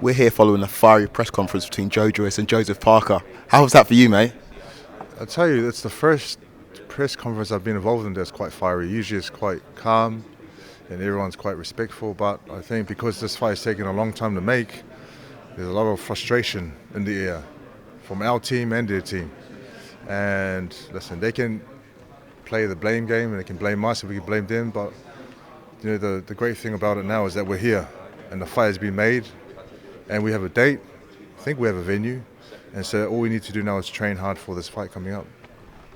We're here following a fiery press conference between Joe Joyce and Joseph Parker. How was that for you, mate? I'll tell you, it's the first press conference I've been involved in that's quite fiery. Usually it's quite calm and everyone's quite respectful, but I think because this fight has taken a long time to make, there's a lot of frustration in the air from our team and their team. And listen, they can play the blame game and they can blame us and we can blame them, but you know, the great thing about it now is that we're here and the fight has been made and we have a date. I think we have a venue. And so all we need to do now is train hard for this fight coming up.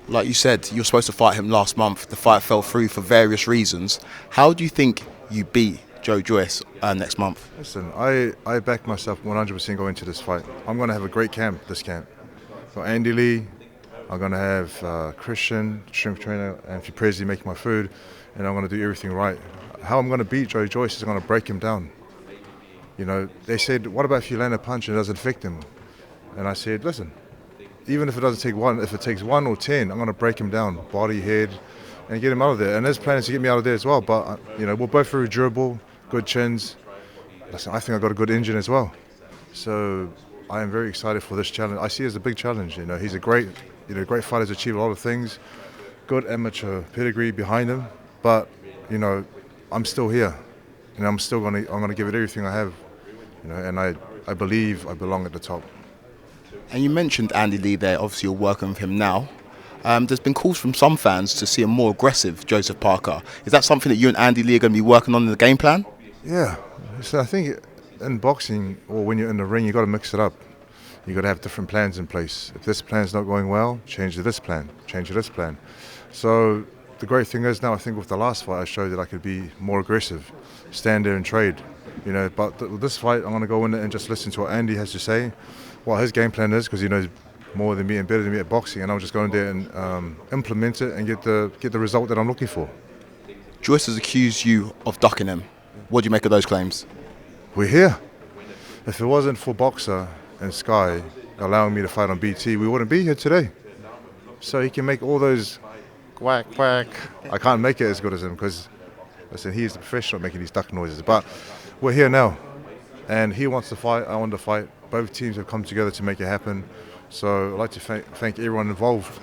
Like you said, you were supposed to fight him last month. The fight fell through for various reasons. How do you think you beat Joe Joyce next month? Listen, I back myself 100% going into this fight. I'm going to have a great camp, this camp. So Andy Lee, I'm going to have Christian, strength trainer, and Fiprezi making my food, and I'm going to do everything right. How I'm going to beat Joe Joyce is going to break him down. You know, they said, what about if you land a punch and it doesn't affect him? And I said, listen, even if it doesn't take one, if it takes 1 or 10, I'm going to break him down, body, head, and get him out of there. And his plan is to get me out of there as well. But, you know, we're both very durable, good chins. Listen, I think I've got a good engine as well. So I am very excited for this challenge. I see it as a big challenge. You know, he's a great fighter, has achieved a lot of things, good amateur pedigree behind him. But, you know, I'm still here. And I'm going to give it everything I have. You know, and I believe I belong at the top. And you mentioned Andy Lee there. Obviously, you're working with him now. There's been calls from some fans to see a more aggressive Joseph Parker. Is that something that you and Andy Lee are going to be working on in the game plan? Yeah. So I think in boxing, or when you're in the ring, you've got to mix it up. You've got to have different plans in place. If this plan's not going well, change to this plan, change to this plan. So the great thing is now, I think with the last fight, I showed that I could be more aggressive, stand there and trade. You know, but this fight, I'm going to go in there and just listen to what Andy has to say, what his game plan is, because he knows more than me and better than me at boxing, and I'll just go in there and implement it and get the result that I'm looking for. Joyce has accused you of ducking him. What do you make of those claims? We're here. If it wasn't for Boxer and Sky allowing me to fight on BT, we wouldn't be here today. So he can make all those quack, quack. I can't make it as good as him because, listen, he's the professional at making these duck noises. But we're here now, and he wants to fight, I want to fight. Both teams have come together to make it happen. So I'd like to thank everyone involved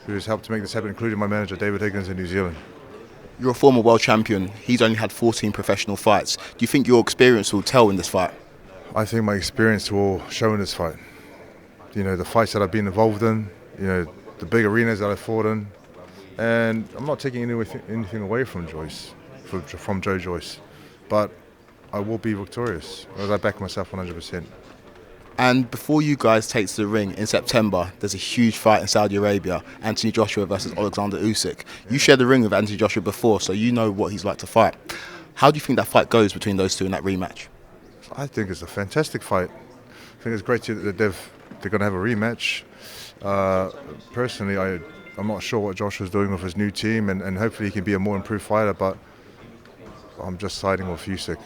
who has helped to make this happen, including my manager, David Higgins in New Zealand. You're a former world champion. He's only had 14 professional fights. Do you think your experience will tell in this fight? I think my experience will show in this fight. You know, the fights that I've been involved in, you know, the big arenas that I've fought in. And I'm not taking anything away from Joyce, from Joe Joyce. But I will be victorious, as I back myself 100%. And before you guys take to the ring in September, there's a huge fight in Saudi Arabia, Anthony Joshua versus Alexander Usyk. You shared the ring with Anthony Joshua before, so you know what he's like to fight. How do you think that fight goes between those two in that rematch? I think it's a fantastic fight. I think it's great that they're going to have a rematch. Personally, I'm not sure what Joshua's doing with his new team, and hopefully he can be a more improved fighter, but I'm just siding with Usyk.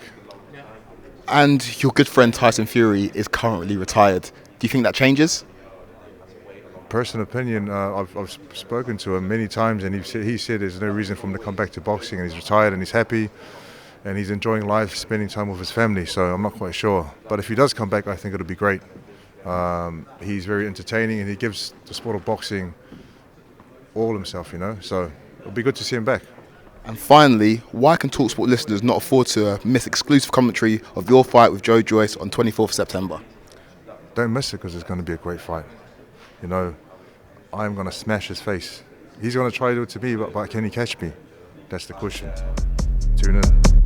And your good friend Tyson Fury is currently retired. Do you think that changes? Personal opinion, I've spoken to him many times, and he said there's no reason for him to come back to boxing, and he's retired and he's happy and he's enjoying life, spending time with his family, so I'm not quite sure. But if he does come back, I think it'll be great. He's very entertaining and he gives the sport of boxing all himself, you know, so it'll be good to see him back. And finally, why can talkSPORT listeners not afford to miss exclusive commentary of your fight with Joe Joyce on 24th September? Don't miss it because it's going to be a great fight. You know, I'm going to smash his face. He's going to try to do it to me, but can he catch me? That's the question. Tune in.